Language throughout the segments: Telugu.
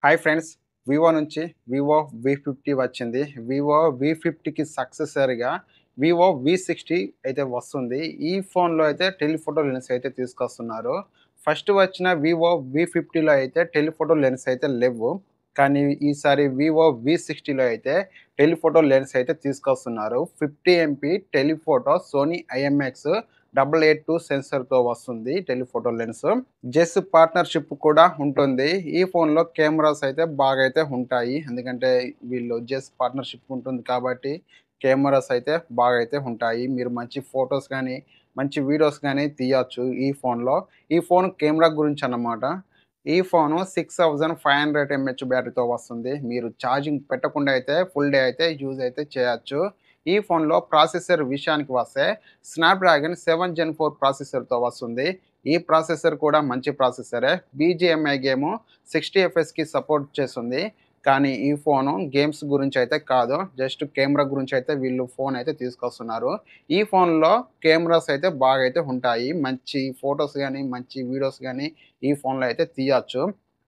హాయ్ ఫ్రెండ్స్, వివో నుంచి వివో వి50 వచ్చింది. వివో వి50కి సక్సెసర్‌గా వివో వి60 అయితే వస్తుంది. ఈ ఫోన్‌లో అయితే టెలిఫోటో లెన్స్ అయితే తీసుకొస్తున్నారు. ఫస్ట్ వచ్చిన వివో వి50లో అయితే టెలిఫోటో లెన్స్ అయితే లెవ్వు. కానీ ఈసారి వివో వి60లో అయితే టెలిఫోటో లెన్స్ అయితే తీసుకొస్తున్నారు. 50 ఎంపీ టెలిఫోటో సోనీ ఐఎంఎక్స్ 882 సెన్సార్‌తో వస్తుంది టెలిఫోటో లెన్స్. జెస్ పార్ట్నర్‌షిప్ కూడా ఉంటుంది. ఈ ఫోన్‌లో కెమెరాస్ అయితే బాగా అయితే ఉంటాయి. ఎందుకంటే వీళ్ళు జెస్ పార్ట్నర్‌షిప్ ఉంటుంది కాబట్టి కెమెరాస్ అయితే బాగా అయితే ఉంటాయి. మీరు మంచి ఫోటోస్ గానీ, మంచి వీడియోస్ గానీ తీయొచ్చు ఈ ఫోన్‌లో. ఈ ఫోన్ కెమెరా గురించన్నమాట. ఈ ఫోను 6500 ఎంహెచ్ బ్యాటరీతో వస్తుంది. మీరు ఛార్జింగ్ పెట్టకుండా అయితే ఫుల్ డే అయితే యూజ్ అయితే చేయొచ్చు. ఈ ఫోన్‌లో ప్రాసెసర్ విషయానికి వస్తే స్నాప్‌డ్రాగన్ 7 జెన్ 4 ప్రాసెసర్‌తో వస్తుంది. ఈ ప్రాసెసర్ కూడా మంచి ప్రాసెసరే. బీజీఎంఐ గేము 60 ఎఫ్ఎస్‌కి సపోర్ట్ చేస్తుంది. కానీ ఈ ఫోను గేమ్స్ గురించయితే కాదు. జస్ట్ కెమెరా గురించయితే వీళ్ళు ఫోన్ అయితే తీసుకొస్తున్నారు. ఈ ఫోన్‌లో కెమెరాస్ అయితే బాగా అయితే ఉంటాయి. మంచి ఫోటోస్ గానీ, మంచి వీడియోస్ గానీ ఈ ఫోన్‌లో అయితే తీయొచ్చు.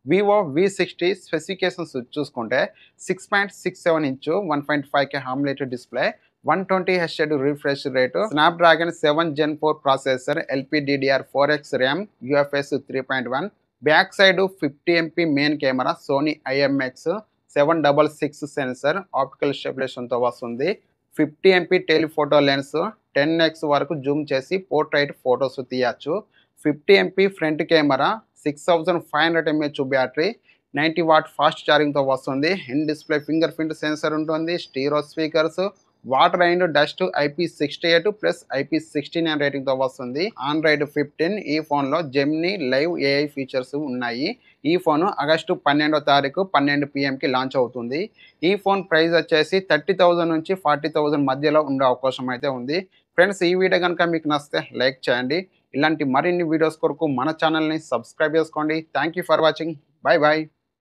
వివో వి60 స్పెసిఫికేషన్స్ చూసుకుంటే 6.67 inch 1.5K AMOLED display, 120 hertz refresh rate, Snapdragon 7 Gen 4 processor, LPDDR4X RAM, UFS 3.1, back side 50 MP main camera, Sony IMX 766 sensor, optical స్టెబిలైజేషన్‌తో వస్తుంది. 50 ఎంపీ టెలిఫోటో లెన్స్ 10x వరకు జూమ్ చేసి పోర్ట్రైట్ ఫోటోస్ తీయొచ్చు. 50 MP front camera, 6500 MH battery, 90 watt fast ఛార్జింగ్‌తో వస్తుంది. In display finger print sensor ఉంటుంది. Stereo speakers, water and dust IP68 plus IP69 రేటింగ్‌తో వస్తుంది. ఆండ్రాయిడ్ 15 ఈ ఫోన్‌లో జెమినీ లైవ్ ఏఐ ఫీచర్స్ ఉన్నాయి. ఈ ఫోను ఆగస్టు 12వ తారీఖు 12 పీఎంకి లాంచ్ అవుతుంది. ఈ ఫోన్ ప్రైస్ వచ్చేసి 30,000 నుంచి 40,000 మధ్యలో ఉండే అవకాశం అయితే ఉంది. ఫ్రెండ్స్, ఈ వీడియో గనుక మీకు నచ్చితే లైక్ చేయండి. ఇలాంటి మరిన్ని వీడియోస్ కొరకు మన ఛానల్‌ని సబ్స్క్రైబ్ చేసుకోండి. Thank you for watching. By by.